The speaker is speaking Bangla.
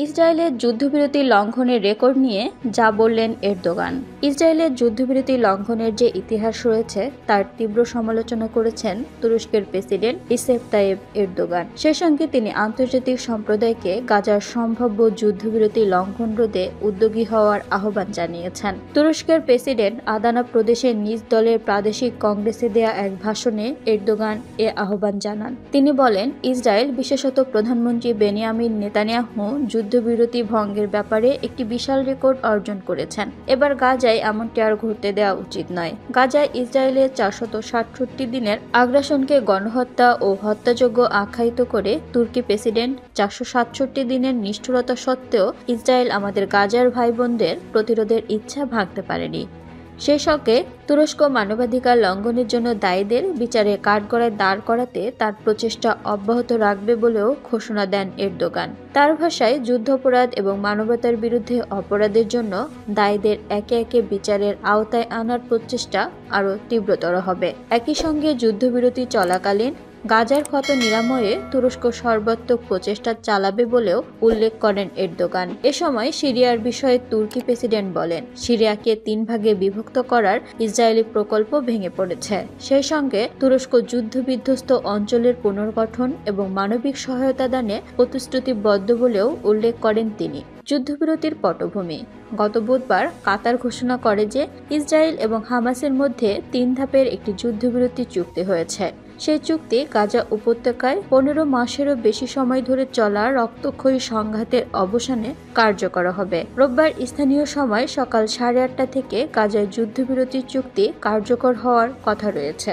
ইসরায়েলের যুদ্ধবিরতি লঙ্ঘনের রেকর্ড নিয়ে যা বললেন এরদোগান। ইসরায়েলের যুদ্ধবিরতি লঙ্ঘনের যে ইতিহাস রয়েছে তার তীব্র সমালোচনা করেছেন তুরস্কের প্রেসিডেন্ট রিসেপ তাইয়েপ এরদোগান। সেই সঙ্গে তিনি আন্তর্জাতিক সম্প্রদায়কে গাজার সম্ভাব্য যুদ্ধবিরতি লঙ্ঘন রোধে উদ্যোগী হওয়ার আহ্বান জানিয়েছেন। তুরস্কের প্রেসিডেন্ট আদানা প্রদেশের নিজ দলের প্রাদেশিক কংগ্রেসে দেয়া এক ভাষণে এরদোগান এ আহ্বান জানান। তিনি বলেন, ইসরায়েল বিশেষত প্রধানমন্ত্রী বেনিয়ামিন নেতানিয়াহু যুদ্ধবিরতি ভঙ্গের ব্যাপারে একটি বিশাল রেকর্ড অর্জন করেছেন। এবার গাজায় এমনটি আর ঘটতে দেওয়া উচিত নয়। গাজায় ইসরায়েলের 467 দিনের আগ্রাসনকে গণহত্যা ও হত্যাযোগ্য আখ্যায়িত করে তুর্কি প্রেসিডেন্ট 467 দিনের নিষ্ঠুরতা সত্ত্বেও ইসরায়েল আমাদের গাজার ভাই বোনদের প্রতিরোধের ইচ্ছা ভাঙতে পারেনি। সেই সঙ্গে তুরস্ক মানবাধিকার লঙ্ঘনের জন্য দায়ীদের বিচারে কাঠগড়ায় দাঁড় করাতে তার প্রচেষ্টা অব্যাহত রাখবে বলেও ঘোষণা দেন এরদোগান। তার ভাষায়, যুদ্ধাপরাধ এবং মানবতার বিরুদ্ধে অপরাধের জন্য দায়ীদের একে একে বিচারের আওতায় আনার প্রচেষ্টা আরও তীব্রতর হবে। একই সঙ্গে যুদ্ধবিরতি চলাকালীন গাজার ক্ষত নিরাময়ে তুরস্ক সর্বাত্মক প্রচেষ্টা চালাবে বলেও উল্লেখ করেন এরদোগান। এ সময় সিরিয়ার বিষয়ে তুর্কি প্রেসিডেন্ট বলেন, সিরিয়াকে 3 ভাগে বিভক্ত করার ইসরায়েলি প্রকল্প ভেঙে পড়েছে। সেই সঙ্গে তুরস্ক যুদ্ধবিধ্বস্ত অঞ্চলের পুনর্গঠন এবং মানবিক সহায়তা দানে প্রতিশ্রুতিবদ্ধ বলেও উল্লেখ করেন তিনি। যুদ্ধবিরতির পটভূমি: গত বুধবার কাতার ঘোষণা করে যে ইসরায়েল এবং হামাসের মধ্যে 3 ধাপের একটি যুদ্ধবিরতি চুক্তি হয়েছে। সেই চুক্তি গাজা উপত্যকায় 15 মাসেরও বেশি সময় ধরে চলা রক্তক্ষয়ী সংঘাতের অবসানে কার্যকর হবে। রোববার স্থানীয় সময় সকাল 8:30 থেকে গাজায় যুদ্ধবিরতি চুক্তি কার্যকর হওয়ার কথা রয়েছে।